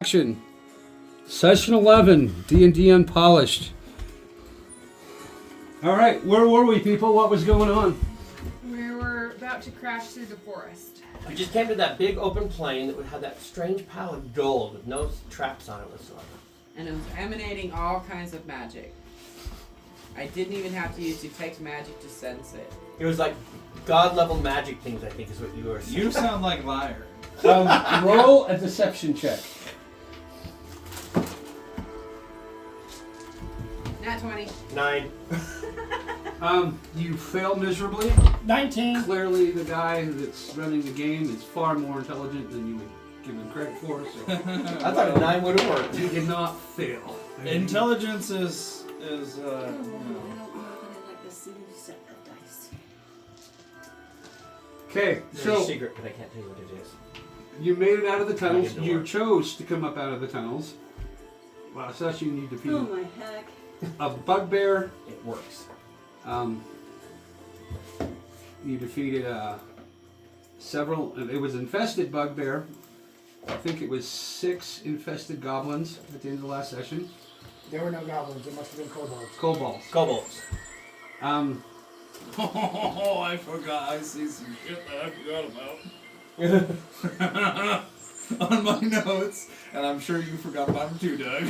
Action. Session 11, D&D Unpolished. All right, where were we, people? What was going on? We were about to crash through the forest. We just came to that big open plain that would have that strange pile of gold with no traps on it whatsoever. And it was emanating all kinds of magic. I didn't even have to use detect magic to sense it. It was like god-level magic things, I think is what you were saying. You sound like a liar. Roll a deception check. Nat 20. 9. You fail miserably. 19. Clearly, the guy that's running the game is far more intelligent than you would give him credit for. So I thought a 9 would have worked. you did not fail. Intelligence is I don't know that I like the silly set of dice. Okay, There's so a secret, but I can't tell you what it is. you made it out of the tunnels. Making it You work. chose to come up out of the tunnels. Last session, you defeated Oh my heck. a bugbear. It works. You defeated several. It was infested bugbear. I think it was 6 infested goblins at the end of the last session. There were no goblins. It must have been kobolds. Kobolds. Kobolds. Oh, I forgot. I see some shit that I forgot about. On my notes, and I'm sure you forgot about them too, Doug.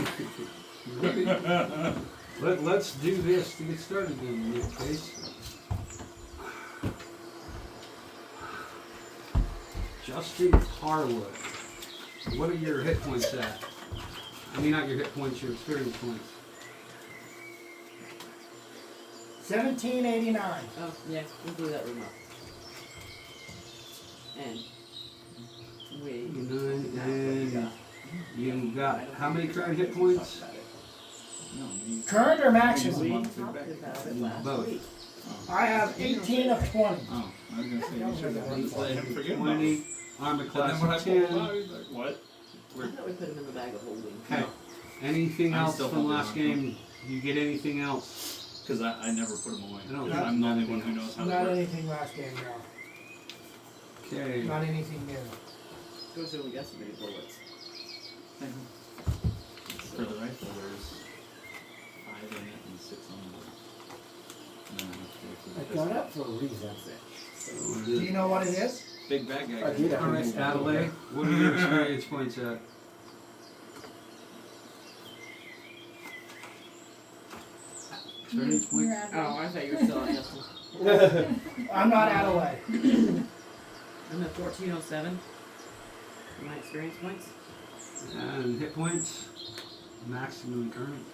Let's do this to get started then, in this case. Justin Harwood. What are your hit points at? I mean, not your hit points, your experience points. 1789. Oh, yeah, we'll do that remote. And we 9, and you got how many current hit points? Current or maximum? We talked about it last Both. week. I have 18 of 20. Oh, I was gonna say you should have just let him forget about 20, it. armor And class then when I of pulled it 10. out, he's like, what? I thought we put him in the bag of holding. Okay. Anything I'm else still from holding last on. game? You get anything else? Because I never put him away. I don't I'm the only one who knows how to Not work. anything last game, no. Okay. Not anything new. Go so we got some many bullets. For the rifle, there's 5 in it and 6 on the. And then I have to go I for the got pistol. up for a reason. So Do you know what it is? Big bad guy. I did. all right, Adelaide, what are your experience points at? Experience points? Oh, I thought you were still on this one. I'm not out of way. I'm at 1407. My experience points. And hit points? Maximum current.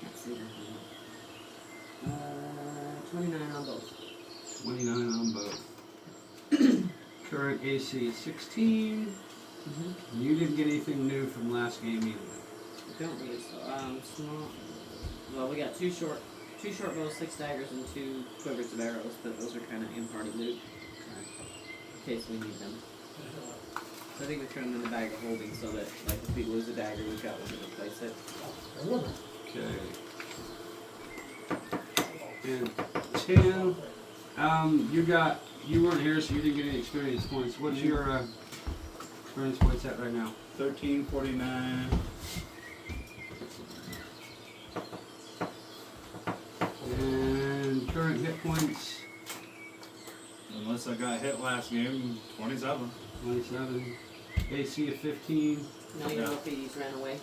Let's see that. 29 on both. 29 on both. Current AC is 16. Mm-hmm. You didn't get anything new from last game either. Don't really. So, small. Well, we got two short bows, 6 daggers, and 2 quivers of arrows, but those are kind of in-party loot in case we need them. So I think we throw them in the bag of holding so that, like, if we lose a dagger, we've got one to replace it. Okay. And 10. You weren't here, so you didn't get any experience points. What's your experience points at right now? 1349. And current hit points, Unless I got hit last game, 27. 27. AC of 15. Now you know if he's ran away.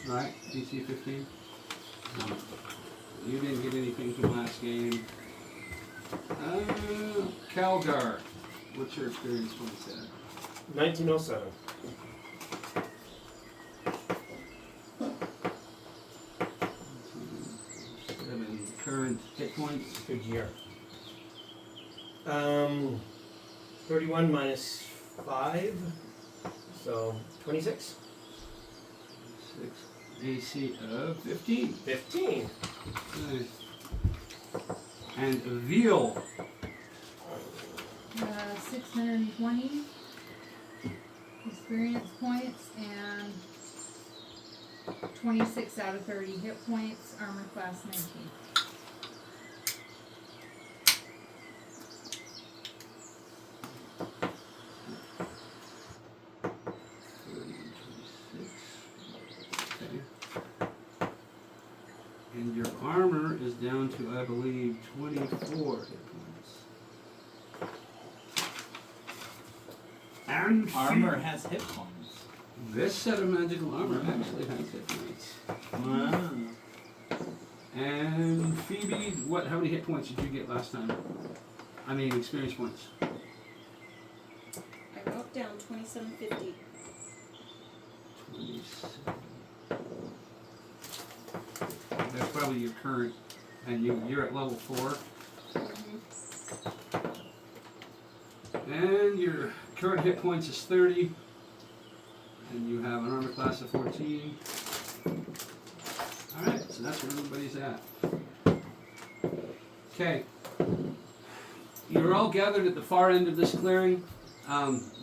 Right, DC 15. You didn't get anything from last game. Calgar, what's your experience points at? 1907. Seven. Current hit points. Good year. 31 minus 5. So 26. 6. AC of 15. 15. Nice. And Aveal. 620 experience points and 26 out of 30 hit points, armor class 19. And your armor is down to, I believe, 24 hit points. And Armor has hit points. this set of magical armor actually has hit points. Wow. And Phoebe, how many hit points did you get last time? I mean, experience points. I wrote down 2750. 27. That's probably your current, and you're at level 4. And your current hit points is 30. And you have an armor class of 14. Alright, so that's where everybody's at. Okay. You're all gathered at the far end of this clearing.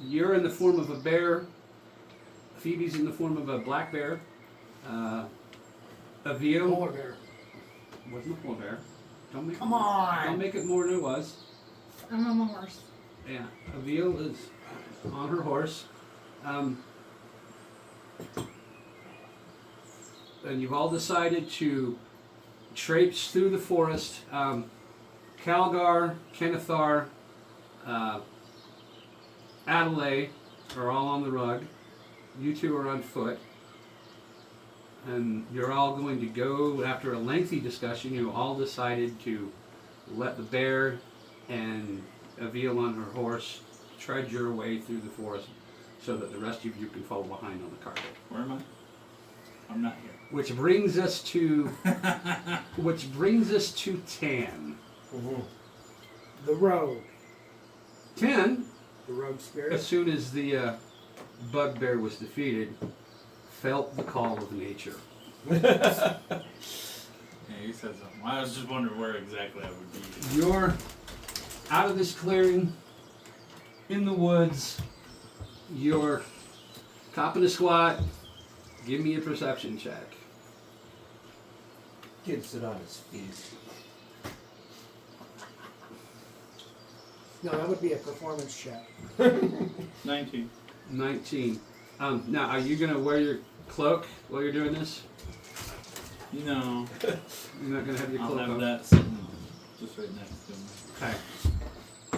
You're in the form of a bear. Phoebe's in the form of a black bear. Aveal. Polar bear. Wasn't a polar bear. Don't make Come it, on! Don't make it more than it was. I'm on a horse. Yeah, Aveal is on her horse. And you've all decided to traipse through the forest. Calgar, Kenethar, Adelaide are all on the rug. You two are on foot. And you're all going to go, after a lengthy discussion, you all decided to let the bear and Aveal on her horse trudge your way through the forest so that the rest of you can follow behind on the carpet. Where am I? I'm not here. Which brings us to Tan. The rogue. Tan, The rogue spirit. as soon as the bugbear was defeated, felt the call of nature. Yeah, you said something. I was just wondering where exactly I would be. You're out of this clearing, in the woods. You're copping a squat. Give me a perception check. Gets it on his feet. No, that would be a performance check. 19. 19. Now, are you going to wear your cloak while you're doing this? No. You're not going to have your I'll cloak have on? that sitting just right next to me. Okay.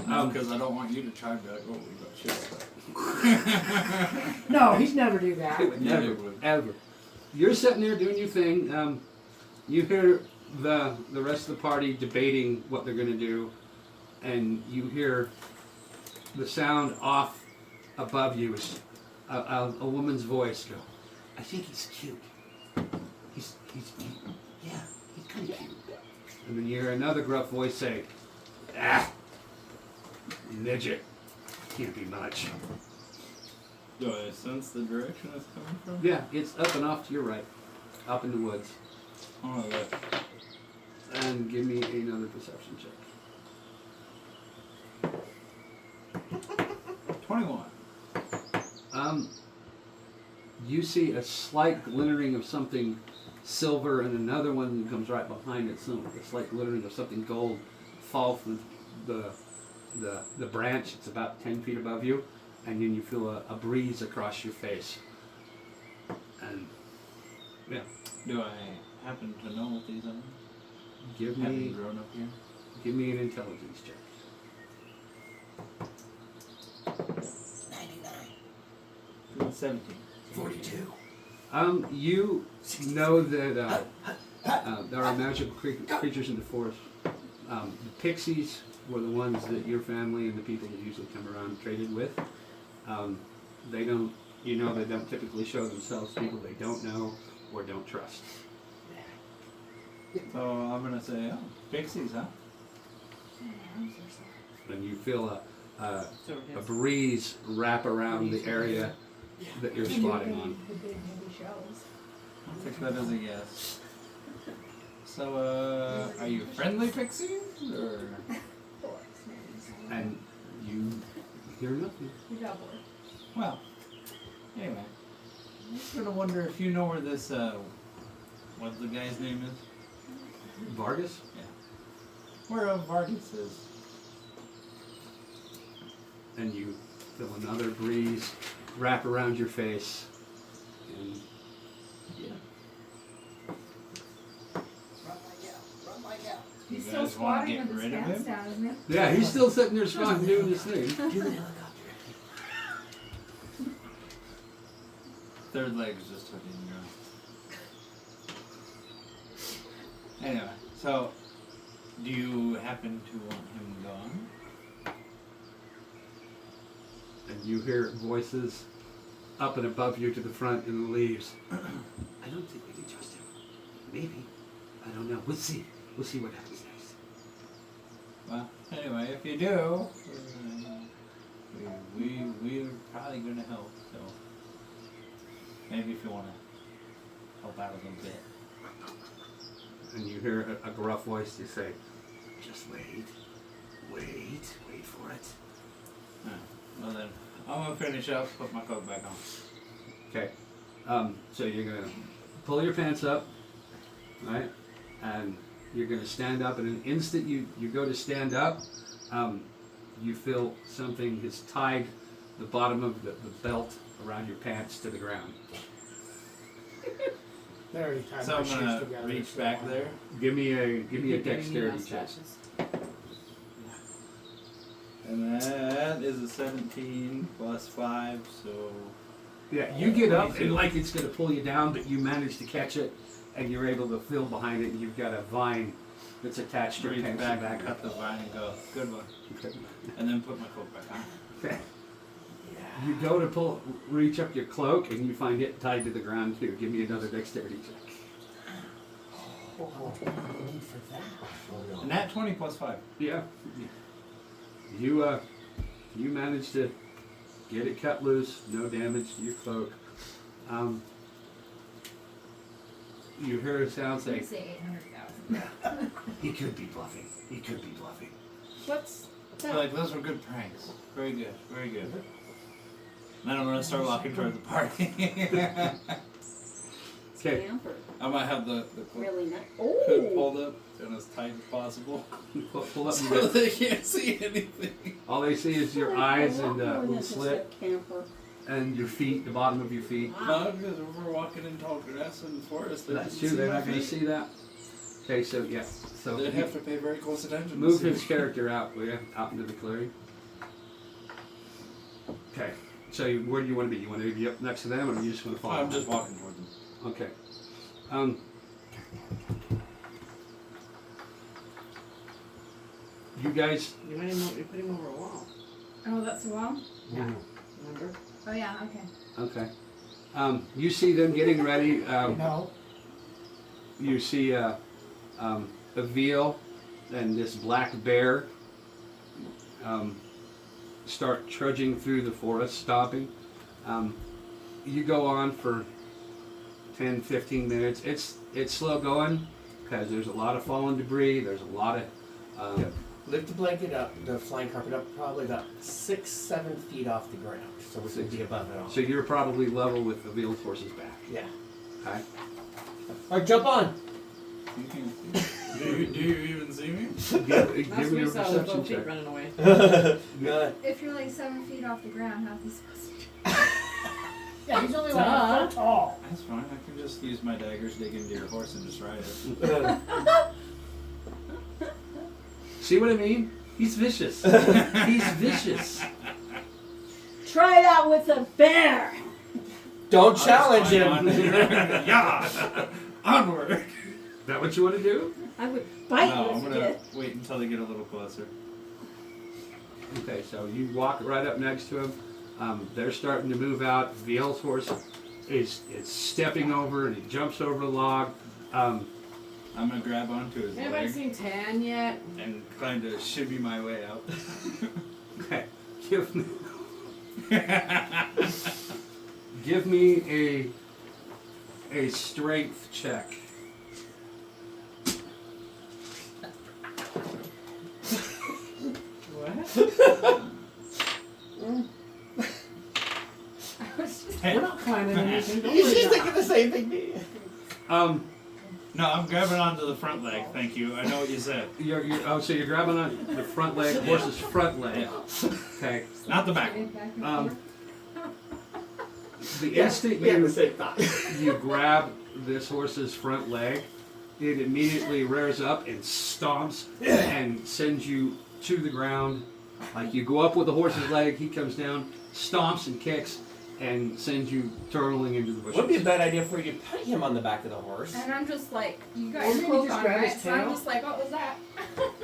No, because I don't want you to try to be like, oh, we got shit stuff. No, he'd never do that. Yeah, Never, it would. ever. You're sitting there doing your thing. You hear the rest of the party debating what they're going to do, and you hear the sound off above you is a woman's voice go, I think he's cute. He's yeah, he's kind of cute. And then you hear another gruff voice say, ah, midget, can't be much. Do I sense the direction it's coming from? Yeah, it's up and off to your right, up in the woods. On my left. And give me another perception check. 21. You see a slight glittering of something silver, and another one that comes right behind it. A slight glittering of something gold fall from the branch. It's about 10 feet above you, and then you feel a breeze across your face. And yeah, Do I happen to know what these are? give Having me grown up here? give me an intelligence check. 17. 42. You know that there are magical creatures in the forest. The Pixies were the ones that your family and the people that usually come around traded with. They don't typically show themselves to people they don't know or don't trust. So I'm going to say, oh, Pixies, huh? And you feel a So breeze wrap around the area that you're squatting on. The big heavy shells. I'll take that as a yes. So, are you friendly Pixies, or? And you hear nothing. We got bored. Well, anyway. I'm just going to wonder if you know where this, what the guy's name is? Vargas? Where Vargas is. And you feel another breeze wrap around your face. And yeah. He's You still guys wanna squatting get with his rid of pants him? down, isn't he? Yeah, he's still sitting there squatting doing his thing. Do the helicopter. Third leg is just hooking the ground. Anyway, so do you happen to want him gone? And you hear voices up and above you to the front in the leaves. I don't think we can trust him. Maybe. I don't know. We'll see. We'll see what happens next. Well, anyway, if you do, we're probably gonna help. So maybe if you wanna help out a little bit. And you hear a gruff voice to say, just wait. Wait for it. Well then, I'm gonna finish up, put my coat back on. Okay. So you're gonna pull your pants up, right? And you're gonna stand up. And an instant you go to stand up, you feel something has tied the bottom of the belt around your pants to the ground. They already tied So my I'm shoes gonna together, reach so back I'm- there. Give me a Giving me dexterity check. mustaches. And that is a 17 plus 5, so... Yeah, you get up and like it's gonna pull you down, but you manage to catch it, and you're able to feel behind it, and you've got a vine that's attached to your Reach pants. back and and cut the vine and go, good one. Okay. And then put my coat back on. Okay. You go to reach up your cloak, and you find it tied to the ground too. Give me another dexterity check. Oh, how much money do you need for that? And that 20 plus 5. Yeah. You managed to get it cut loose, no damage to your cloak. You hear a sound I'd say, say 800,000. he could be bluffing. He could be bluffing. What's I feel like those were good pranks. Very good, very good. And then I'm gonna start walking toward the party. Okay. Scamper? I might have the Really nice. hood Oh! pulled up and as tight as possible. Pull up So and they can't see anything. all they see is your eyes and a little It's just slit, a camper. and your feet, the bottom of your feet. No, because if we're walking in tall grass in the forest, they That's can true. see They're my not going to feet. see that. Okay, so yeah, so They'd have to pay very close attention. to move see his me. character out, will you? Out into the clearing. Okay. So where do you want to be? You want to be up next to them, or you just want to follow? I'm just walking toward them. Okay. You guys. You might even want me to put him over a wall. Oh, that's a wall? Remember? Oh, yeah, okay. Okay. You see them getting ready. No. You see Aveal and this black bear start trudging through the forest, stopping. You go on for 10, 15 minutes. It's slow going because there's a lot of fallen debris. There's a lot of Yep. Lift the blanket up, the flying carpet up, probably about 6-7 feet off the ground, so we could be above it all. so you're probably level with Aveal's horse's back. Yeah. Okay. Alright, jump on! You can't see me. Do you even see me? Give That's me what a we saw with perception both feet check. running away. If you're like 7 feet off the ground, how's he supposed to Yeah, he's only Duh. like a foot tall. That's fine. I can just use my daggers, dig into your horse, and just ride it. See what I mean? He's vicious. He's vicious. Try it out with a bear! Don't challenge him! Yeah! Onward! Is that what you want to do? I would bite No, you I'm if you gonna did. wait until they get a little closer. Okay, so you walk right up next to him. They're starting to move out. Aveal's horse is stepping over, and he jumps over a log. I'm gonna grab onto his Anybody leg seen Tan yet? and kind of shimmy my way out. Okay, give me a strength check. What? I was just We're not climbing anything. Don't She's worry about thinking the same thing. No, I'm grabbing onto the front leg. Thank you. I know what you said. So you're grabbing on the front leg, horse's front leg. Yeah. Okay. Not the back. back and Um, forth. The instant We had the same thought. you grab this horse's front leg, it immediately rears up and stomps and sends you to the ground. Like you go up with the horse's leg, he comes down, stomps and kicks, and sends you turtling into the bushes. Would be a bad idea for you to put him on the back of the horse. And I'm just like, you Or guys maybe poke just on grab it, his so I'm tail. just like, what was that?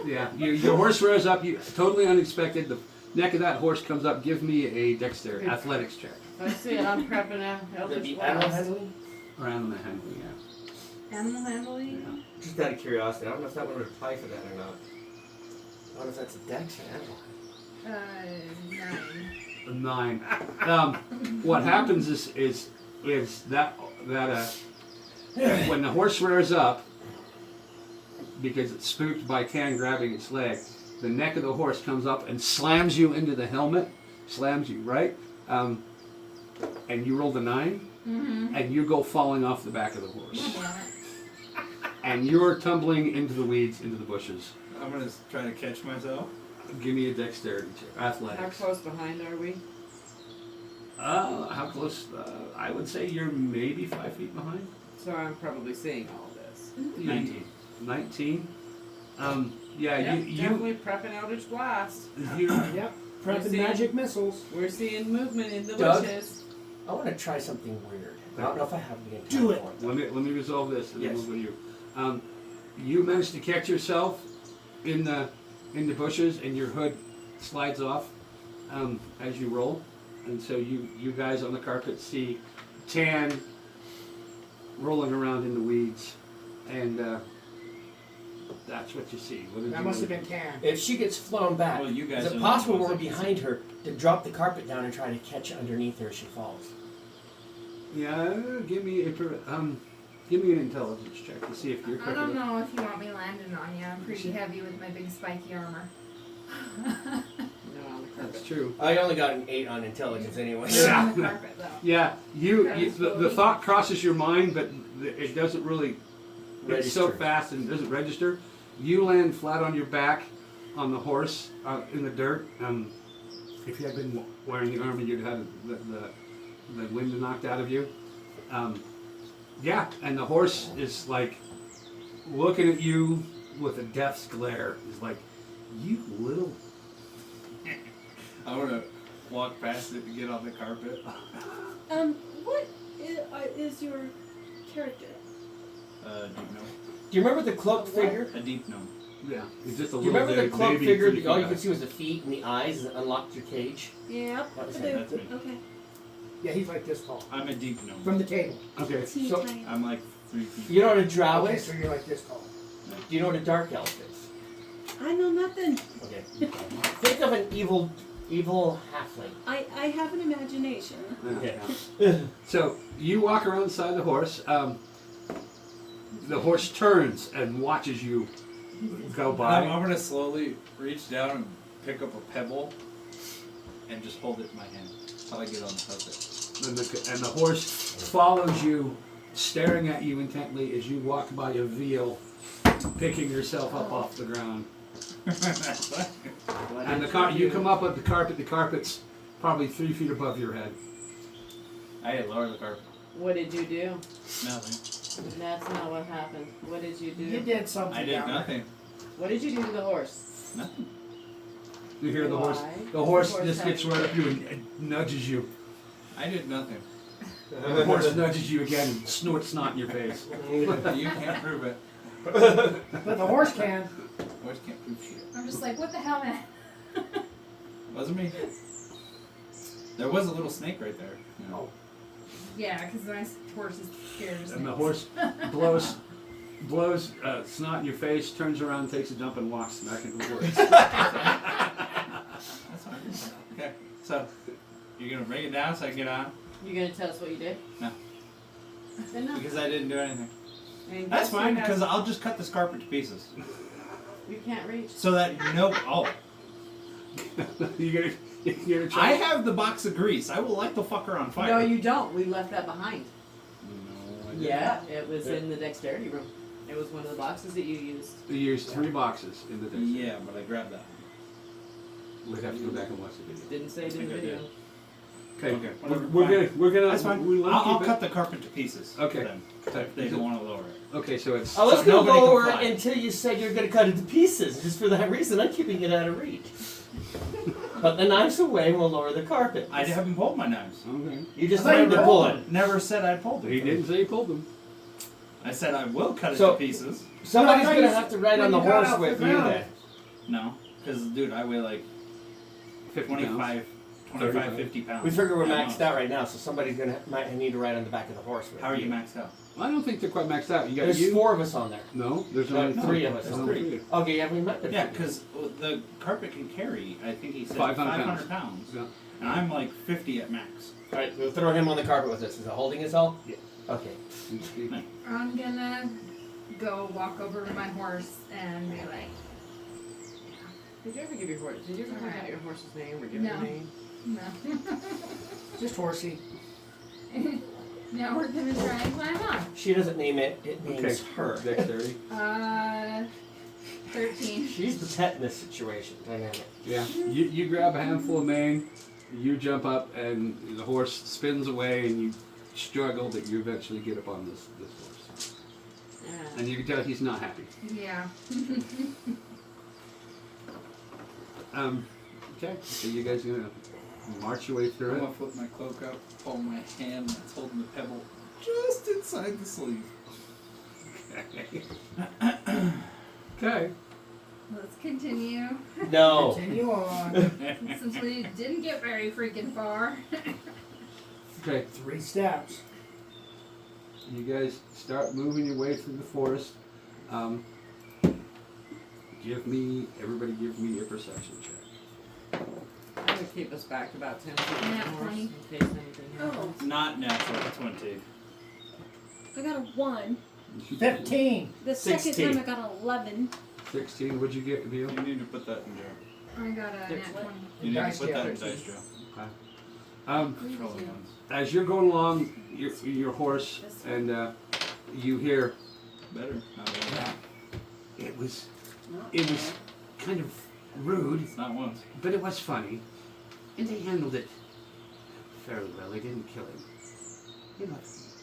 Yeah, your horse rears up, you totally unexpected. The neck of that horse comes up. Give me a dexterity athletics check. I see it. I'm prepping a Would it Eldritch be animal Blast. handling? Around the handling, yeah. Animal handling? Just out of curiosity, I don't know if that one would apply for that or not. I don't know if that's a dex or animal. 9. A 9. What happens is that when the horse rears up, because it's spooked by Can grabbing its leg, the neck of the horse comes up and slams you into the helmet, slams you right, and you roll the 9, and you go falling off the back of the horse, and you're tumbling into the weeds, into the bushes. I'm gonna try to catch myself. Give me a dexterity check, How athletics. close behind are we? How close? I would say you're maybe 5 feet behind. So I'm probably seeing all this. 19. 19. Yeah, Yep, you definitely prepping Eldritch Blast. Yep. We're Prepping seeing- magic missiles. We're seeing movement in the Doug? bushes. I want to try something weird. I don't know if I have the Do time it. for let me resolve this and then Yes. we'll go to you. You managed to catch yourself in the bushes and your hood slides off as you roll, and so you guys on the carpet see Tan rolling around in the weeds, and that's what you see. What did That you must do? have been Can. If she gets flown back, Well, you guys is are it the possible ones we're that can behind see. her to drop the carpet down and try to catch underneath her as she falls? Yeah, give me an intelligence check to see if you're I quick don't enough. know if you want me landing on you. I'm pretty heavy with my big spiky armor. No, on the That's carpet. true. I only got an 8 on intelligence anyway. Yeah. On the carpet, though. Yeah, the thought crosses your mind, but it doesn't really. It's so Register. fast and it doesn't register. You land flat on your back on the horse in the dirt. If you had been wearing the armor, you'd have the wind knocked out of you. Yeah, and the horse is like looking at you with a death's glare. He's like, "You little." I want to walk past it to get on the carpet. What is your character? Deep gnome. Do you remember the cloaked figure? A deep gnome. Yeah, he's just a Do you little remember the big, cloaked maybe figure 3 that all you feet could see was the feet and the eyes and it unlocked your cage? Yep. That was I him. do. That's me. Okay. Yeah, he's like this tall. I'm a deep gnome. From the table. high. Okay. Teeny So- tiny. I'm like 3 feet. You know what a drow Okay, is? so you're like this tall. Do you know what a dark elf is? I know nothing. Okay. Think of an evil halfling. I have an imagination. Yeah. Yeah. So you walk around the side of the horse. The horse turns and watches you go by. I'm gonna slowly reach down and pick up a pebble and just hold it in my hand till I get on the carpet. And the horse follows you, staring at you intently as you walk by Aveal, picking yourself up off the ground. What And did you do? come up with the carpet. The carpet's probably 3 feet above your head. I had lower the carpet. What did you do? Nothing. That's not what happened. What did you do? You did something. I did down there. nothing. What did you do to the horse? Nothing. You hear the horse. Why? The horse The horse just gets has- right up to you and nudges you. I did nothing. The horse nudges you again and snorts snot in your face. You can't prove it. But the horse can. Horse can't prove shit. I'm just like, what the hell, man? Wasn't me. There was a little snake right there. You know. Yeah, because my horse is scared of And the snakes. horse blows snot in your face, turns around, takes a dump, and walks back into the woods. That's fine. Okay. So, you're gonna bring it down so I can get on? You gonna tell us what you did? No. Then no. Because I didn't do anything. And That's guess who fine, has- because I'll just cut this carpet to pieces. you can't reach. So that you know. Oh, you're gonna try. I have the box of grease. I will light the fucker on fire. No, you don't. We left that behind. No, I didn't. Yeah, it was in the dexterity room. It was one of the boxes that you used. You used 3 boxes in the day. Yeah, but I grabbed that. We'd have to go back and watch the video. Didn't say it in the I think I video. did. Okay. whatever, We're gonna. That's fine. We wanna I'll keep cut it. the carpet to pieces. Okay. Then, if they don't want to lower it. Okay, so it's. I was So gonna nobody can lower fly. it until you said you're gonna cut it to pieces. Just for that reason, I'm keeping it out of reach. Put the knives away and we'll lower the carpet. I haven't pulled my knives. Okay. You just I thought you wanted to pulled pull it. Never said I pulled them. He didn't say he pulled them. I said I will cut it So- to pieces. Somebody's No, I thought gonna you have to ride when on the you got horse off the with you ground. then. No, because dude, I weigh like 50 pounds. 25, 35. 50 pounds. We figure we're I don't maxed know. out right now, so somebody's gonna might need to ride on the back of the horse with How are you maxed out? I don't think they're quite maxed out. You got There's you. 4 of us on there. No, there's No, only 3 of us. There's There's only 3. 3. Okay, yeah, we met the Yeah, because the carpet can carry, I think he said 500 500 pounds. Yeah. And I'm like 50 at max. Alright, we'll throw him on the carpet with us. Is it holding us all? Yeah. Okay. I'm gonna go walk over to my horse and be like, Did you ever give your horse? Did you ever find out your horse's name or give No. her name? no. Just horsey. Now we're gonna try and climb on. She doesn't name it, it names Okay. her. Dexterity. 13. She's the pet in this situation. Dynamic. Yeah. You grab a handful of mane, you jump up, and the horse spins away, and you struggle, but you eventually get up on this horse. Yeah. And you can tell he's not happy. Yeah. Okay. So you guys are gonna march your way I'm through gonna it. flip my cloak up, pull my hand that's holding the pebble just inside the sleeve. Okay. Let's continue. No. Continue on. Since we didn't get very freaking far. Okay. 3 steps. You guys start moving your way through the forest. Everybody give me a perception check. I'm gonna keep us back about 10 feet from Nat the horse 20. in case anything happens. Oh, Not natural 20. I got a 1. 15. The second 16. time I got an 11. 16. What'd you get, Aveal? You need to put that in jar. I got a nat 20. You need Dice to put that in jar. dice jar. Controlling ones. As you're going along your horse, and you hear Better. Not once. it was kind of rude, It's not once. but it was funny, and they handled it fairly well. They didn't kill him.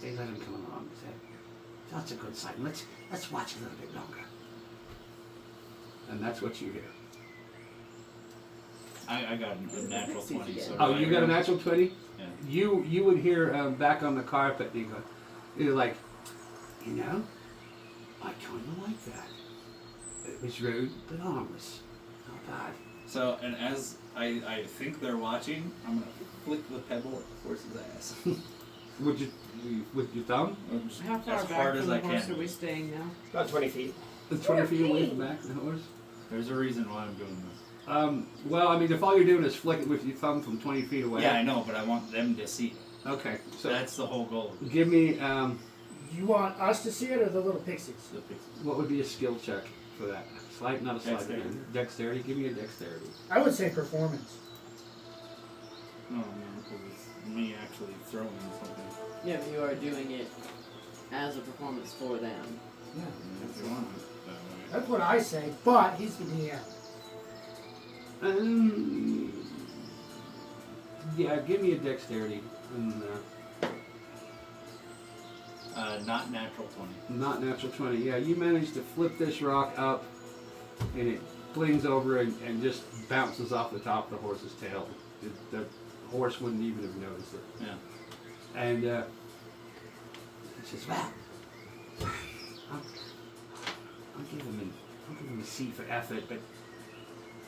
They let him come along. They said, "That's a good sign. Let's watch a little bit longer." And that's what you hear. I got a natural 20. So Oh, you got a natural 20? Yeah. You would hear back on the carpet, you're like, I kind of like that. It was rude, but harmless. Not bad. So, and as I think they're watching, I'm gonna flick the pebble at the horse's ass. With your thumb? How far as back hard from as the I horse can. are we staying now? About 20 feet. It's 20 feet away from the back of the horse? There's a reason why I'm doing this. Well, I mean, if all you're doing is flick it with your thumb from 20 feet away. Yeah, I know, but I want them to see it. Okay, so So that's the whole goal. give me, You want us to see it or the little pixies? The Pixies. what would be a skill check for that? Sleight, not a sleight. Dexterity. Dexterity. Give me a dexterity. I would say performance. No, because it's me actually throwing something. Yeah, but you are doing it as a performance for them. Yeah. If you want it that way. That's what I say, but he's the DM. Yeah, give me a dexterity. And, Not natural 20. not natural 20. Yeah, you managed to flip this rock up, and it flings over and just bounces off the top of the horse's tail. The horse wouldn't even have noticed it. Yeah. And he says, "Well, I'll give him a C for effort, but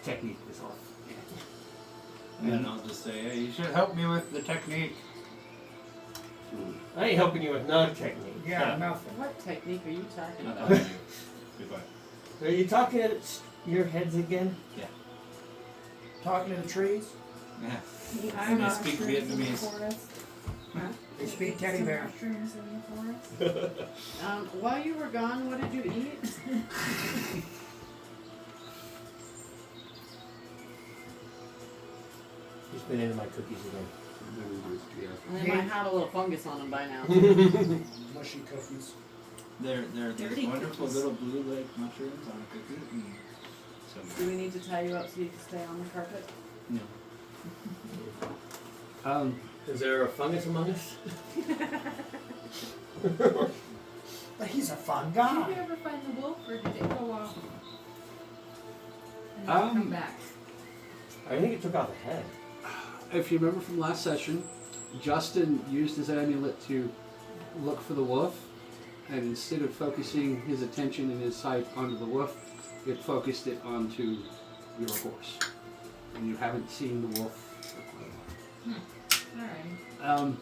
technique was off." And then I'll just say, hey, you should help me with the technique. I ain't helping you with no technique. Yeah, nothing. What technique are you talking Not about? telling you. Goodbye. Are you talking at your heads again? Talking to the trees. Yeah. I'm They not speak sure Vietnamese. in the forest. They speak teddy bear. Mushrooms in the forest. While you were gone, what did you eat? He's been into my cookies again. They might have a little fungus on them by now. Mushy cookies. They're these Dirty wonderful cookies. little blue lake mushrooms on a cookie. So Do we need to tie you up so you can stay on the carpet? no. Is there a fungus among us? But he's a fun Did guy. you ever find the wolf, or did it go off and not come back? I think it took off a head. If you remember from last session, Justin used his amulet to look for the wolf, and instead of focusing his attention and his sight onto the wolf, it focused it onto your horse. And you haven't seen the wolf for quite a while. Alright.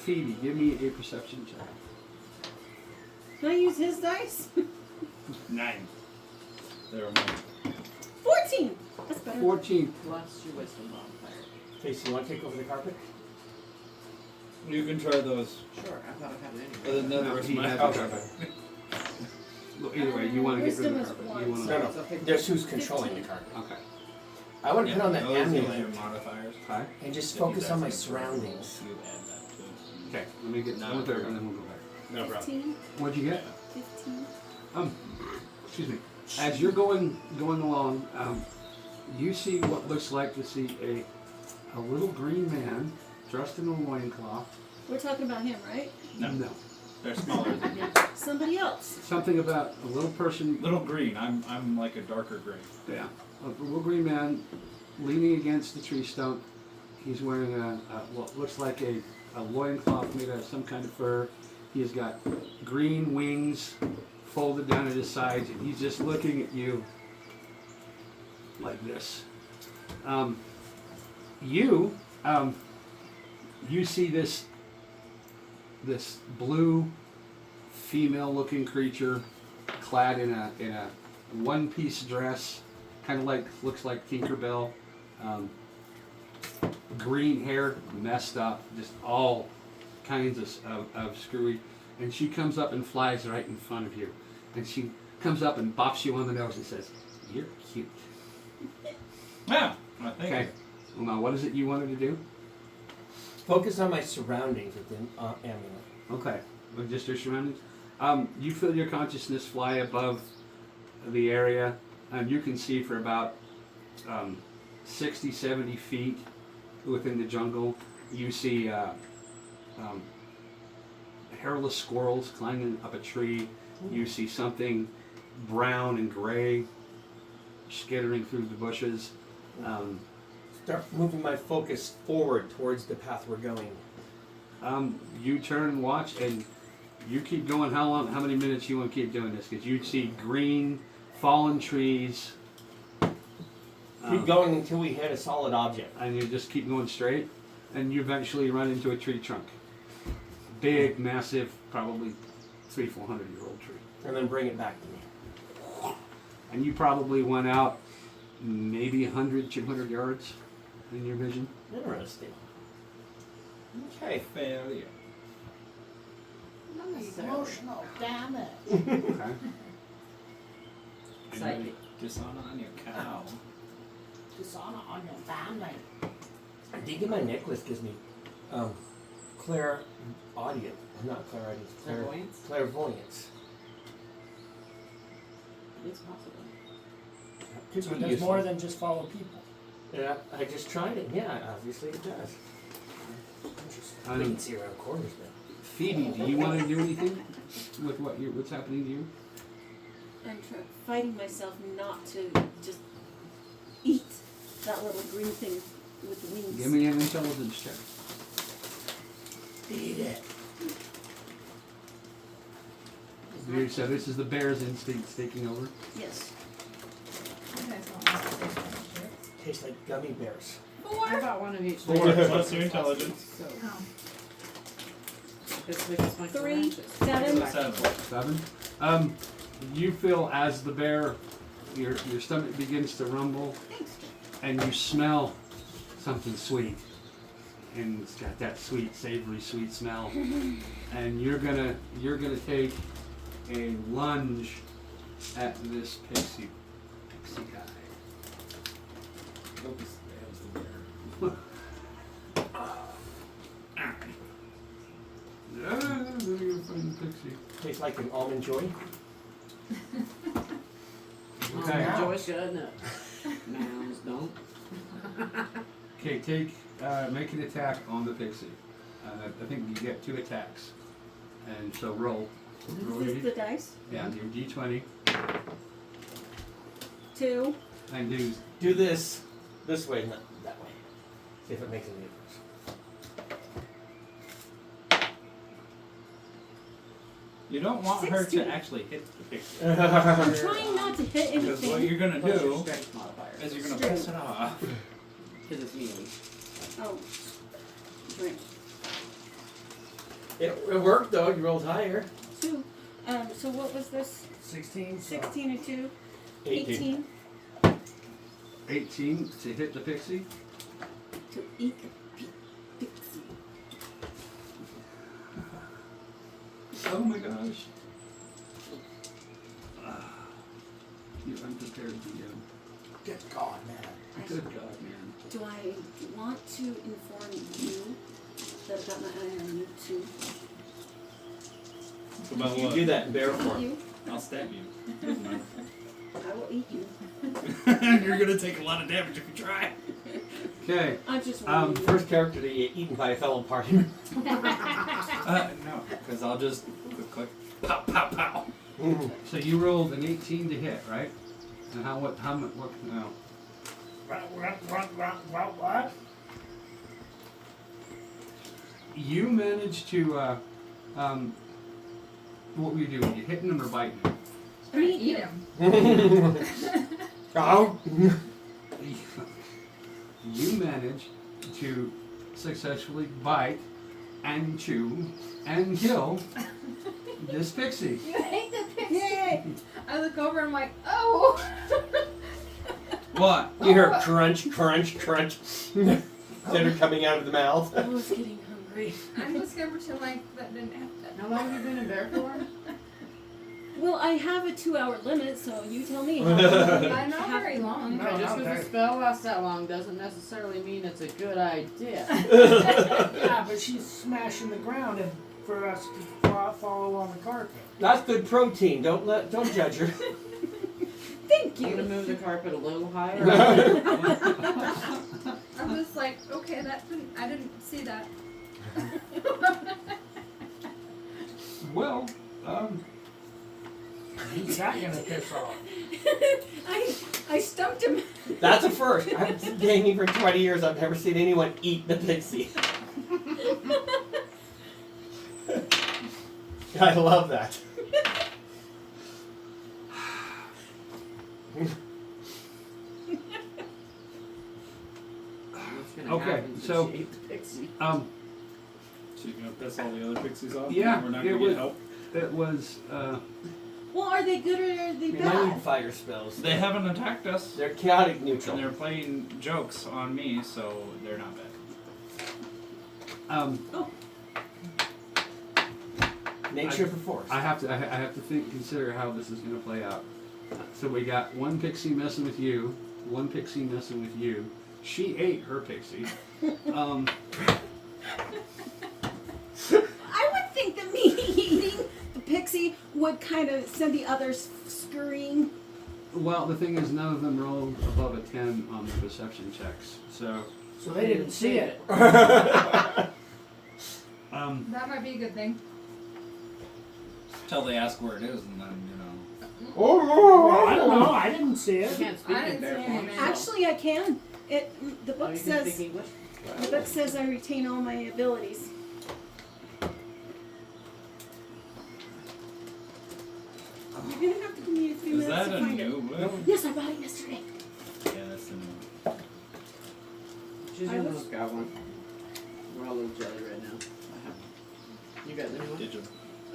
Phoebe, give me a perception check. Can I use his dice? 9. There are mine. 14! That's better. 14. Plus your wisdom modifier. Casey, you want to take over the carpet? You can try those. Sure, I thought I had it Other anyway. than No, that, he my has house. the carpet. Well, either way, you want to get rid of the Wisdom is carpet. You one. want No, to. no. There's who's controlling the carpet. Okay. I want to put on that those are your amulet modifiers. Okay. and just If focus you on my guys can control, surroundings. you add that to it. Okay. Let me get No, one third, and then we'll go back. No problem. 15. What'd you get? 15. Excuse me. As you're going along, you see what looks like to see a little green man dressed in a loincloth. We're talking about him, right? No. They're smaller than you. Somebody else. Something about a little person. Little green. I'm like a darker green. Yeah. A little green man leaning against the tree stump. He's wearing what looks like a loincloth made out of some kind of fur. He has got green wings folded down at his sides, and he's just looking at you like this. You see this blue female-looking creature clad in a one-piece dress, kind of looks like Tinkerbell. Green hair, messed up, just all kinds of screwy. And she comes up and flies right in front of you. And she comes up and bops you on the nose and says, "You're cute." Yeah. Well, thank Okay. Well, now, what is it you wanted to do? Focus on my surroundings with the amulet. Okay. Well, just your surroundings. You feel your consciousness fly above the area, and you can see for about 60, 70 feet within the jungle. You see hairless squirrels climbing up a tree. You see something brown and gray skittering through the bushes. Start moving my focus forward towards the path we're going. You turn and watch, and you keep going. How long? How many minutes you want to keep doing this? Because you see green, fallen trees. Keep going until we hit a solid object. And you just keep going straight, and you eventually run into a tree trunk. Big, massive, probably 300-400-year-old tree. And then bring it back to me. And you probably went out maybe 100, 200 yards in your vision. Interesting. Okay. Failure. Emotional, damn it. Okay. Excitement. Dishonor on your cow. Dishonor on your family. I did get my necklace gives me clairaudience. Not clairaudience. Clairvoyance? Clairvoyance. It's possible. Could So be it does useful. more than just follow people. Yeah, I just tried it. Yeah, obviously it does. Um, We can see around corners now. Phoebe, do you want to do anything with what's happening to you? I'm fighting myself not to just eat that little green thing with the wings. Give me an intelligence check. Eat it. So this is the bear's instincts taking over. Yes. You guys don't want to take that shit. Tastes like gummy bears. How about one of each? 4 plus your intelligence. So, Oh. this is my 3, branches. 7. 7. You feel as the bear, your stomach begins to rumble, and you smell something sweet, and it's got that sweet, savory, sweet smell, and you're gonna take a lunge at this pixie guy. Hope he stabs the bear. Yeah, then you're gonna find the pixie. Tastes like an almond joy. Okay. Joy should know. Mounds don't. Okay, take make an attack on the pixie. I think you get 2 attacks. And so roll. Roll Is your this the dice? yeah, your d20. 2. And Do this way, not that way. See if it makes any difference. You don't want her 16. to actually hit the pixie. I'm trying not to hit Because what anything. you're gonna Plus your do strength modifier. is you're gonna piss it off. Because it's melee. Oh. Drink. It worked though. You rolled higher. 2. So what was this? 16. So 16 and 2? 18. 18 to hit the pixie. To eat the pixie. Oh my gosh. You unprepared DM. good God, man. Good God, man. Do I want to inform you that I've got my eye on you too? About You what? do that in bear form. You? I'll stab you. I will eat you. You're gonna take a lot of damage if you try. Okay. I'm just warning you. First character to get eaten by a fellow party member. No, because I'll just click, pow, pow, pow. So you rolled an 18 to hit, right? And what, no. What? You managed to, what were you doing? You hitting him or biting him? I mean, Eat him. Oh. You managed to successfully bite and chew and kill this pixie. You hate the pixie. Yay! I look over and I'm like, oh. What? You hear crunch, crunch, crunch. Dinner coming out of the mouth. I was getting hungry. I'm just gonna pretend like that didn't happen. How long have you been in bear form? Well, I have a 2-hour limit, so you tell me. I'm not very long. No, Just not because very. the spell lasts that long doesn't necessarily mean it's a good idea. Yeah, but she's smashing the ground and for us to follow on the carpet. That's good protein. Don't judge her. Thank I'm gonna you. move the carpet a little higher. I'm just like, okay, I didn't see that. Well, Who's that gonna piss off? I stumped him. That's a first. I've been gaming for 20 years. I've never seen anyone eat the pixie. I love that. What's gonna Okay, happen since so- she ate the pixie? So you're gonna piss all the other pixies off? Yeah, And we're not it gonna was- get help? it was, Well, are they good or are they We might need bad? fire spells. They haven't attacked us. They're chaotic And neutral. they're playing jokes on me, so they're not bad. Nature of the force. I have to consider how this is going to play out. So we got one pixie messing with you, one pixie messing with you. She ate her pixie. I would think that me eating the pixie would kind of send the others scurrying. Well, the thing is, none of them rolled above a 10 on the perception checks. So, So they didn't see it. That might be a good thing. Until they ask where it is, and then, you know. Well, I don't know. I didn't see You it. can't speak I in didn't bear see form. anything. Actually, I can. The Oh, book you can says speak English? the book says I retain all my abilities. You're gonna have to give me a few Is minutes that to a find new it. book? Yes, I bought it yesterday. Yeah, that's a new She's I gonna was- look got one. We're all a little jelly right now. You got anyone? digital.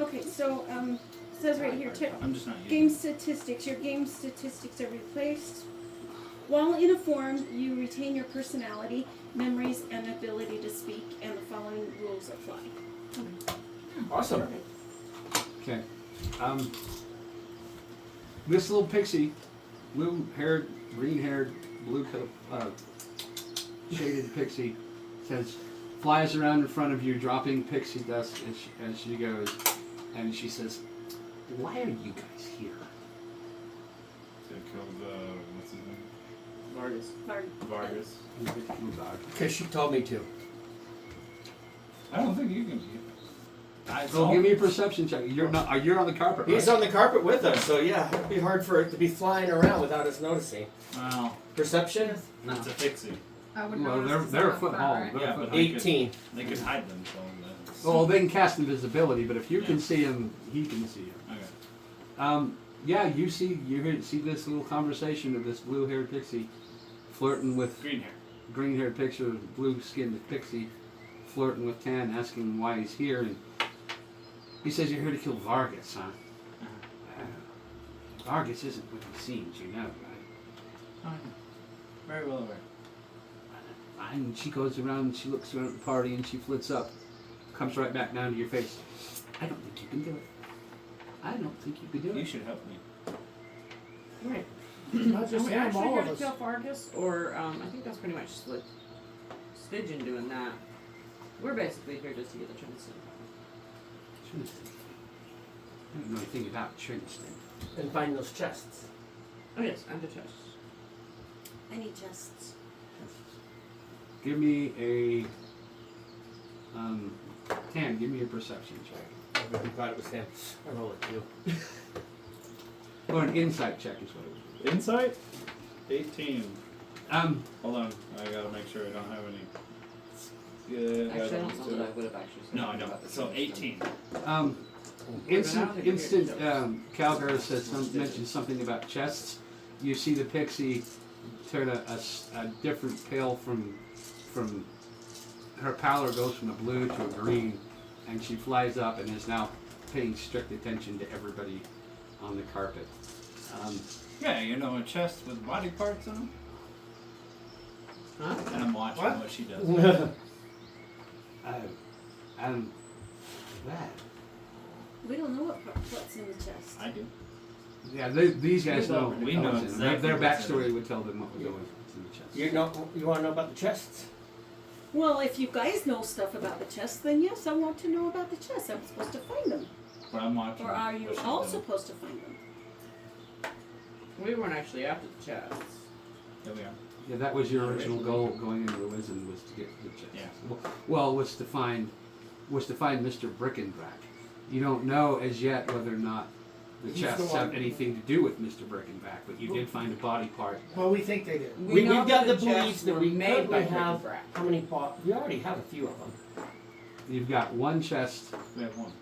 Okay, so it says right here, I'm just not using game statistics. Your game statistics are replaced. While in a form, you retain your personality, memories, and ability to speak, and the following rules apply. Awesome. okay. This little pixie, blue-haired, green-haired, shaded pixie, flies around in front of you, dropping pixie dust as she goes, and she says, "Why are you guys here?" to kill the, what's his name? Vargas. Vargas. Because she told me to. I don't think you can be. So give me a perception check. You're not. You're on the carpet, right? He's on the carpet with us, so yeah, it'd be hard for it to be flying around without us noticing. Well, Perception? that's a pixie. I would Well, notice they're a it's foot not tall. flat, right? They're a Yeah, foot but high. 18. They could hide themselves. Well, they can cast invisibility, but if you can Yeah. see him, he can see you. Okay. Yeah, you see this little conversation of this blue-haired pixie flirting with Green hair. green-haired picture, blue-skinned pixie flirting with Tan, asking why he's here, and he says you're here to kill Vargas, huh? Vargas isn't what he seems, you know, right? Oh, yeah. Very well aware. And she goes around and she looks around at the party and she flits up, comes right back down to your face. I don't think you can do it. I don't think you can do You it. should help me. Right. Not Are just we him, actually all here of to us. kill Vargas? Or, I think that's pretty much split. Stidgeion doing that. We're basically here just to get the chance in. Trinity. I don't know anything about Trinity. And find those chests. Oh yes, and the chests. I need chests. Give me a Tan, give me a perception check. I thought it was him. I roll it too. Or an insight check is what it would be. Insight? 18. Um, Hold on. I gotta make sure I don't have any. Yeah, Actually, I don't know that I would have actually said No, I anything don't. about the So chests. 18. instant Calgar says mentions something about chests. You see the pixie turn a different pale from her pallor goes from a blue to a green, and she flies up and is now paying strict attention to everybody on the carpet. Yeah, you know, a chest with body parts on them. Huh? And I'm watching What? what she does. That. We don't know what's in the chest. I do. Yeah, these guys know. We know what's in them. exactly Their what's in backstory it. would tell them what was going in the chest. You want to know about the chests? Well, if you guys know stuff about the chest, then yes, I want to know about the chest. I'm supposed to find them. But I'm watching. Or are you what she's all doing. supposed to find them? We weren't actually after the chests. Here we are. Yeah, that was your original goal going into the Wizen, was to get the chest. Yeah. Well, was to find Mr. Brickenback. You don't know as yet whether or not the He's chests the one. have anything to do with Mr. Brickenback, but you did find a body part. Well, we think they did. We've know got the that bleeds chests that were we made by currently have. Brickenback. How many we already have a few of them. You've got one chest. We have one.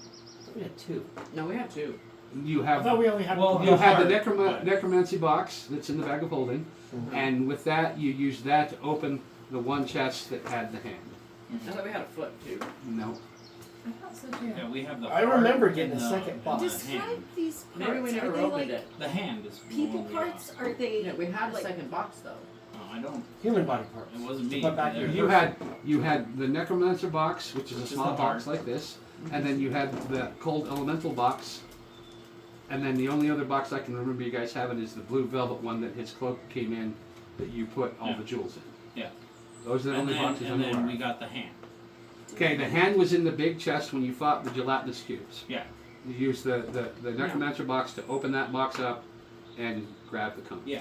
We had two. No, we have two. You I have thought we only had Well, one. you have the Hard, but- necromancy box that's in the bag of holding, and with that you use that to open the one chest that had the hand. I thought we had a foot too. No. I thought so too. Yeah, we have the. I heart remember getting and a second box. the Describe hand. these parts. Maybe we never Are they opened like it. The hand is the people one we got. parts? Are they Yeah, we had a like second box though. Oh, I don't. Human body parts. It wasn't me. Put back There- your- You had the necromancer box, which is a Which is small the box heart. like this, and then you had the cold elemental box, and then the only other box I can remember you guys having is the blue velvet one that his cloak came in, that you put all Yeah. the jewels in. Yeah. Those are the And only then, boxes and I'm then aware we of. got the hand. Okay, the hand was in the big chest when you fought the gelatinous cubes. Yeah. You used the necromancer box to open that box up and grab the cone. Yeah.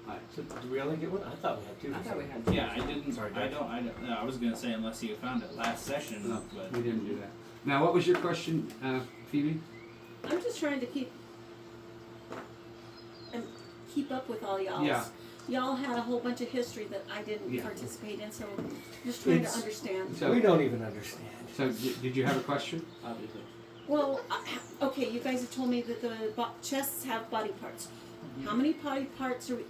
Alright. So did we only get one? I thought we had two. I thought we had two. Yeah, I didn't. Sorry, I Dad. don't. No, I was gonna say unless you found it last session, No, but we didn't do that. Now, what was your question, Phoebe? I'm just trying to keep up with all y'all. Yeah. Y'all had a whole bunch of history that I didn't Yeah. participate in, so just trying It's- to understand. So, We don't even understand. so did you have a question? Obviously. Well, okay, you guys have told me that the chests have body parts. How many body parts are we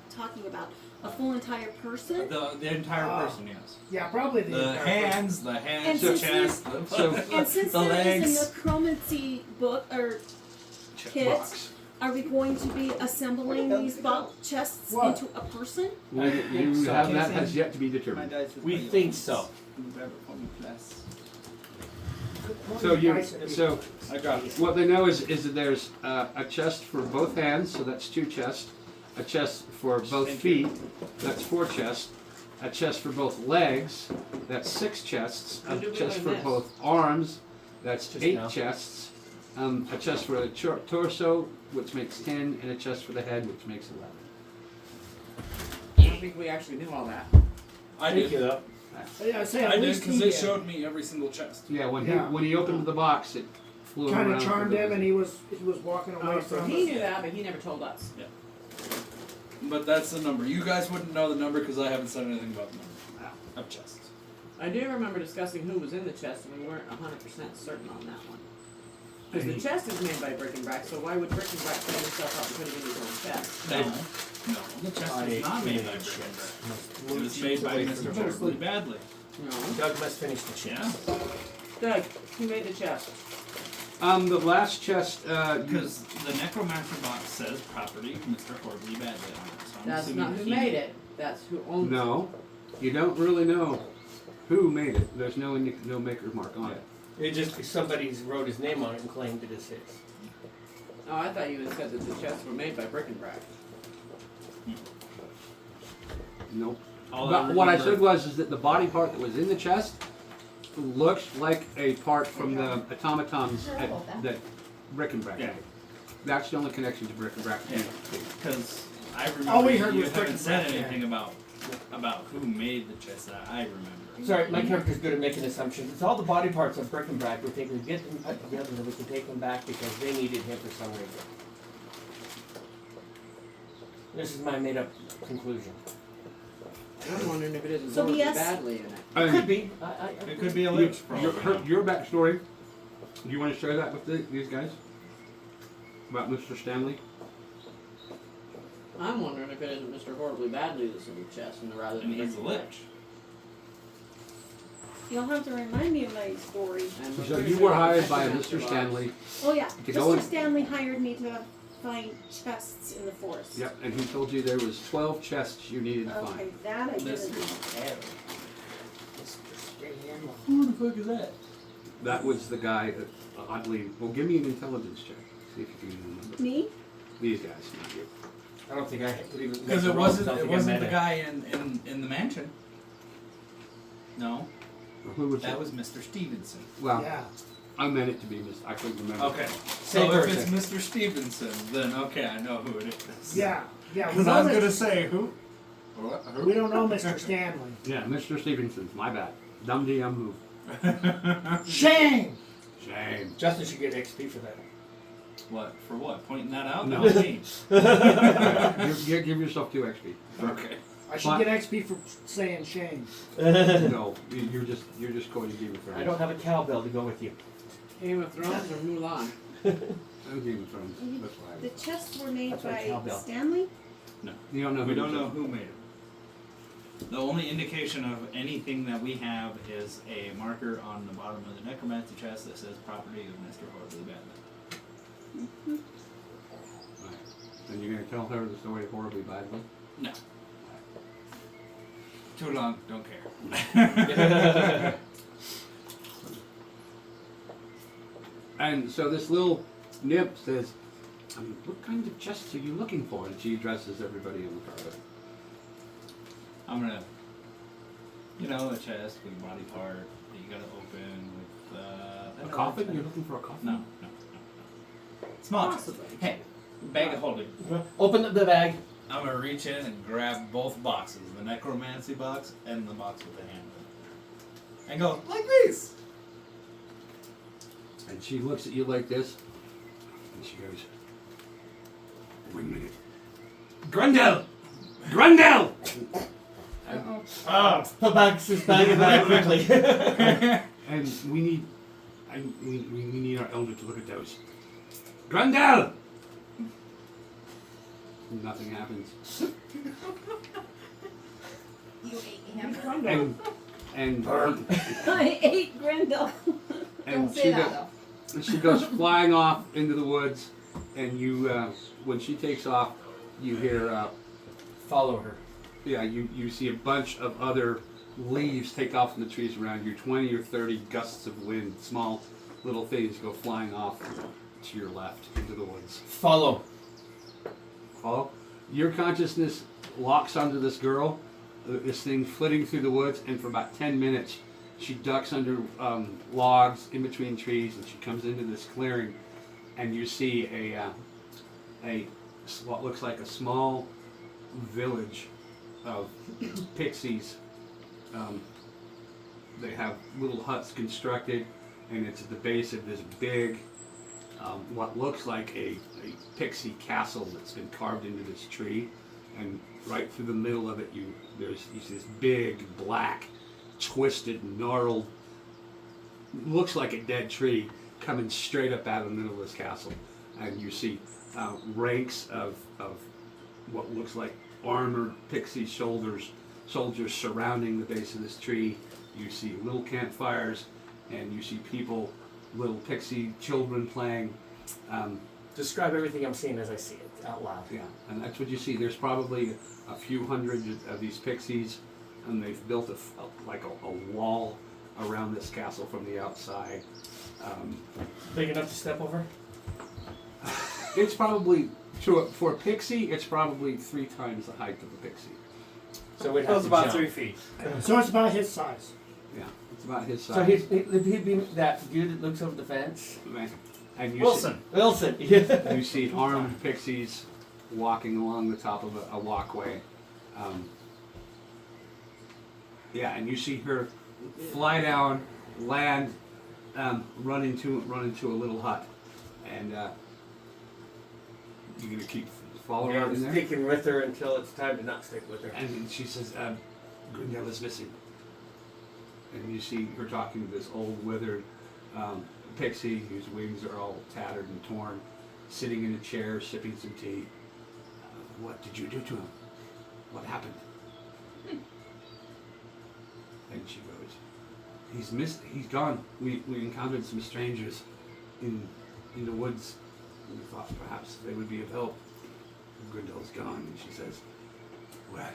talking about? A full entire person? the entire person, yes. Yeah, probably the The entire hands, the And the since chest, And since the there legs. is a necromancy book or kit, Box. are we going to be assembling these chests What? into a person? Well, you so. have that has yet to be determined. We think so. So I got it. what they know is that there's a chest for both hands, so that's 2 chests. A chest for both Thank feet, that's 4 chests. A chest for both legs, that's 6 chests. A When did we chest learn for this? both arms, that's Just 8 now. chests. A chest for the torso, which makes 10, and a chest for the head, which makes 11. think we actually knew all that. I Thank did. you, though. I say I at did least because he it did. showed me every single chest. Yeah, when Yeah. he opened the box, it flew Kind around. of charmed him, and he was walking away Oh, so from he us. knew that, but he never told us. But that's the number. You guys wouldn't know the number because I haven't said anything about the number of chests. I do remember discussing who was in the chest, and we weren't 100% certain on that one. Because the chest is made by Brick and Brack, so why would Brick and Brack clean himself up and put it in his own chest? No, the chest was not made by Brick and Brack. It was made by Mr. Horsley Badly. No. Doug must finish the chest. Yeah. Doug, who made the chest? The last chest, Because the Necromancer box says property Mr. Horsley Badly on it. So I'm That's assuming not who he made it. That's who owns it. no, you don't really know who made it. There's no maker mark on it. It just somebody's wrote his name on it and claimed it as his. Oh, I thought you had said that the chests were made by Brick and Brack. Nope. All But what I remember- said was that the body part that was in the chest looks like a part from the automatons that Brick and Brack Yeah. made. That's the only connection to Brick and Brack. Yeah. Because I remember All we heard you was Brick haven't and said Brack, yeah. anything about who made the chest that I remember. Sorry, my character's good at making assumptions. It's all the body parts of Brick and Brack. We think we get them put together and we can take them back because they needed him for some reason. This is my made-up conclusion. I'm wondering if it isn't So horribly yes. badly in it. It could be. It could be a You- lich for all we know. your backstory. Do you want to share that with these guys? About Mr. Stanley? I'm wondering if it isn't Mr. Horribly Badly that's in the chest, and rather than And he's a Brick and lich. You'll have to remind me of my story. Brack. And we're So pretty you sure were the hired by Necromancer Mr. box- Stanley. Oh yeah, To go Mr. in- Stanley hired me to find chests in the forest. Yep, and he told you there was 12 chests you needed to Okay, find. that I This didn't know. Who the fuck is that? That was the guy that, oddly, well, give me an intelligence check. See if you can remember. Me? These guys, not you. I don't think I could even. make Because the it rolls. wasn't I don't it think I wasn't met the him. guy in the mansion. No, Well, who was that it? was Mr. Stevenson. Well, Yeah. I meant it to be Mr. I couldn't remember. Okay, Same so if person. it's Mr. Stevenson, then okay, I know who it is. Yeah. Yeah. We, Because I was know gonna Mr. say who? What? we don't know Mr. Stanley. Yeah, Mr. Stevenson. My bad. Dumb DM move. Shame! Shame. Justin should get XP for that. What? For what? Pointing that out? No. That was me. Give yourself 2 XP. Okay. I should get XP for saying shame. No, you're just going to Game of Thrones. I don't have a cowbell to go with you. Game of Thrones or Mulan? I'm Game of Thrones. That's why. The chests were made That's right, by cowbell. Stanley? You don't know. We who don't did know it. who made it. The only indication of anything that we have is a marker on the bottom of the necromancer chest that says property of Mr. Horribly Badly. Right. And you're gonna tell her the story horribly badly. No. Too long, don't care. And so this little nymph says, I mean, what kinds of chests are you looking for? And she addresses everybody on the carpet. I'm gonna, a chest with a body part that you gotta open with, A coffin? You're looking for a coffin? No. Small chest. Possibly. Hey, bag of holding. Open up the bag. I'm gonna reach in and grab both boxes, the necromancy box and the box with the handle. And go, like this! And she looks at you like this, and she goes, "Wait a minute, Grundel, Grundel!" Ah, put back this bag of bag quickly. And we need our elder to look at those. Grundel! Nothing happens. You ate him. And I ate Grendel. and Don't say that though. she goes flying off into the woods, and you when she takes off, you hear Follow her. you see a bunch of other leaves take off from the trees around you. 20 or 30 gusts of wind, small little things go flying off to your left into the woods. Follow. Follow? Your consciousness locks onto this girl, this thing flitting through the woods, and for about 10 minutes she ducks under logs in between trees, and she comes into this clearing, and you see a what looks like a small village of pixies. They have little huts constructed, and it's at the base of this big, what looks like a pixie castle that's been carved into this tree. And right through the middle of it, you see this big, black, twisted, gnarled, looks like a dead tree coming straight up out of the middle of this castle. And you see ranks of what looks like armored pixie soldiers surrounding the base of this tree. You see little campfires, and you see people, little pixie children playing. Describe everything I'm seeing as I see it out loud. Yeah, and that's what you see. There's probably a few hundred of these pixies, and they've built a wall around this castle from the outside. Big enough to step over? It's probably, for a pixie, it's probably 3 times the height of a pixie. So we'd That have was to about jump. 3 feet. So it's about his size. Yeah, it's about his So size. he'd be that dude that looks over the fence? And you Wilson. Wilson. You see armed pixies walking along the top of a walkway. Yeah, and you see her fly down, land, run into a little hut, and you're gonna keep following her I'm in there. sticking with her until it's time to not stick with her. And she says, Grindel is missing. And you see her talking to this old, withered pixie whose wings are all tattered and torn, sitting in a chair, sipping some tea. What did you do to him? What happened? And she goes, he's gone. We encountered some strangers in the woods. We thought perhaps they would be of help. Grindel's gone. And she says, well,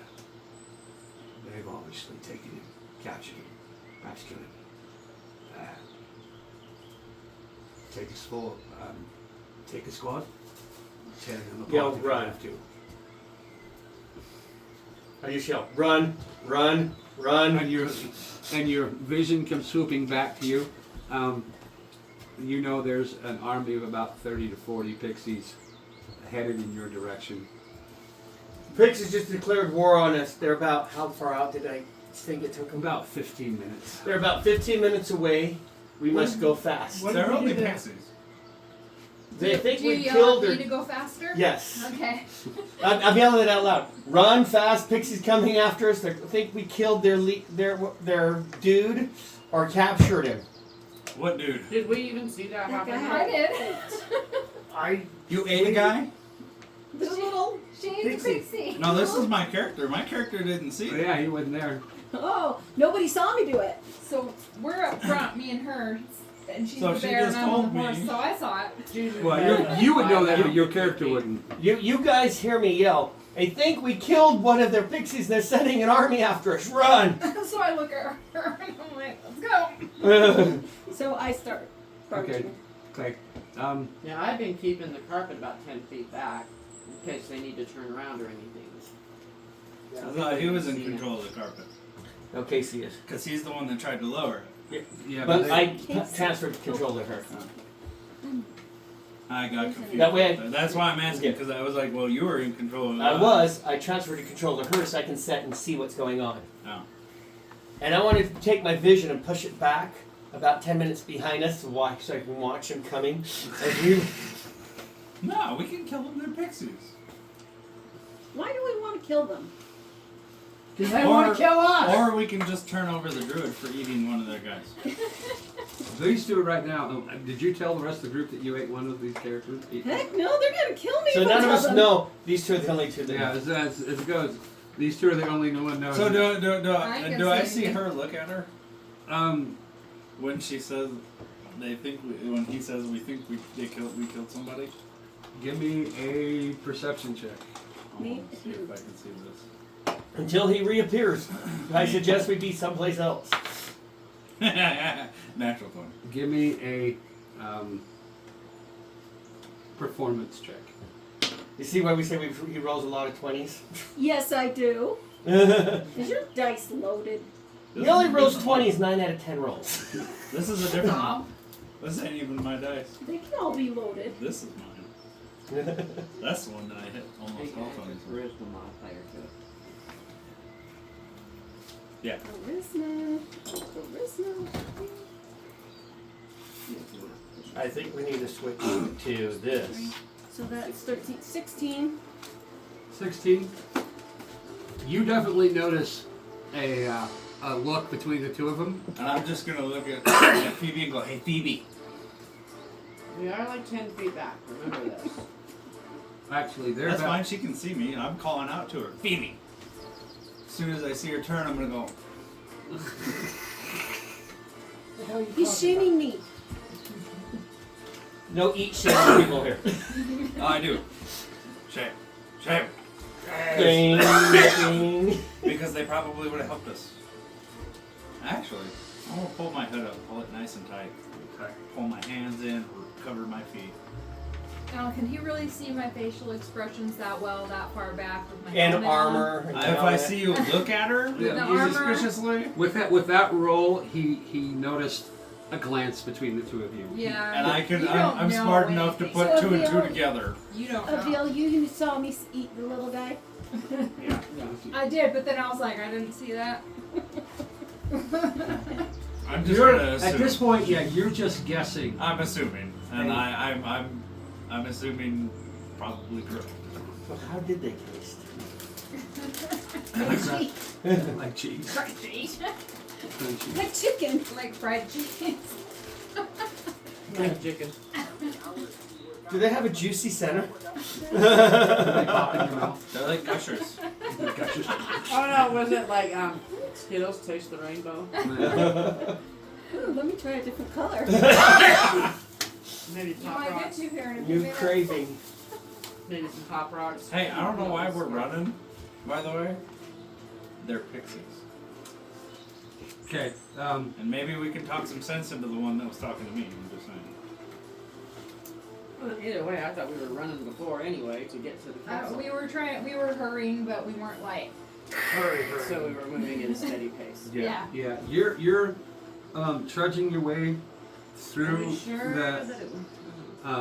they've obviously taken him, captured him, perhaps killed him. Take a squad, tear them apart Yell, if you run. have to. I just yell, run, run, run. And your vision comes swooping back to you. You know there's an army of about 30 to 40 pixies headed in your direction. Pixies just declared war on us. They're about, how far out did I think it took them? About 15 minutes. They're about 15 minutes away. We must go fast. What They're did we only do that? pixies. They think Do we you yell killed at her. me to go faster? Yes. Okay. I'm yelling it out loud. Run fast! Pixies coming after us. They think we killed their dude or captured him. What dude? Did we even see that That happen? guy. I did. I You ate a guy? The little. She needs a pixie. No, this is my character. My character didn't see it. Yeah, he wasn't there. Oh, nobody saw me do it. So we're up front, me and her, and she's So the she bear just and I'm on told the horse, me. so I saw it. Well, you would know that, but your character wouldn't. You guys hear me yell. They think we killed one of their pixies. They're sending an army after us. Run! So I look at her and I'm like, let's go. So I start barking. Okay. Okay. Yeah, I've been keeping the carpet about 10 feet back in case they need to turn around or anything. I thought he was in control of the carpet. No, Casey is. Because he's the one that tried to lower it. Yeah, But they- I transferred control to her. I got confused. That way That's why I'm asking, because I was like, well, you were in control of I transferred control to her so I can set and see what's going on. Oh. And I wanted to take my vision and push it back about 10 minutes behind us so I can watch them coming. As we, No, we can kill them. They're pixies. Why do we want to kill them? Because they want to kill us. Or we can just turn over the druid for eating one of their guys. These two right now. Did you tell the rest of the group that you ate one of these characters? Heck no, they're gonna kill me. so if I none of tell us them. know. These two are the only two that Yeah, know. as it goes. These two are the only no one knows. So I can do I see see it. her look at her Um, when she says when he says we think we killed somebody? give me a perception check. Me? Let's see if I can see this. Until he reappears. I suggest we be someplace else. Natural 20. Give me a performance check. You see why we say he rolls a lot of 20s? Yes, I do. he Is your dice loaded? only rolls 20s 9 out of 10 rolls. This is a different one. Stop. This ain't even my dice. They can all be loaded. This is mine. That's the one that I hit I almost think all I have 20s. a charisma modifier to it. Yeah. Charisma. Charisma. I think we need to switch to this. So that's 13, 16. 16. You definitely notice a look between the two of them. And I'm just gonna look at Phoebe and go, "Hey, Phoebe." We are like 10 feet back. Remember this. Actually, they're That's about, fine. She can see me, and I'm calling out to her, "Phoebe." As soon as I see her turn, I'm gonna go. The hell you He's talking shaming me. No eat shaming people here. Oh, I do. Shame. Shame. Ding, ding. Because they probably would have helped us. Actually, I'm gonna pull my hood up, pull it nice and tight. Okay. Pull my hands in, cover my feet. Now, can he really see my facial expressions that well, that far back with my And helmet on? armor. And If I see you look at her Yeah. suspiciously, With that roll, he noticed a glance between the two of you. Yeah. and I can, You don't I'm know smart enough to anything. put So two and two Aveal- together. You don't know. Aveal, you saw me eat the little guy. Yeah. I did, but then I was like, I didn't see that. I'm just You're, gonna assume. at this point, yeah, you're just guessing. I'm assuming, and Hey. I'm assuming probably correct. So how did they taste? Like cheese. Fried cheese. Like cheese. Like chicken. Like fried cheese. Like chicken. Do they have a juicy center? They pop in your mouth. They're like gushers. Gotcha. Oh no, was it like Skittles taste the rainbow? Ooh, let me try a different color. Maybe You Pop might get Rocks. to here in a few New minutes. craving. Maybe some Pop Rocks. Hey, I don't know why we're running, by the way. They're pixies. Okay. And maybe we can talk some sense into the one that was talking to me. I'm just saying. Well, either way, I thought we were running before anyway to get to the castle. We were hurrying, but we weren't like. So we were moving at a steady pace. Yeah. Yeah. You're trudging your way Are through you sure the that it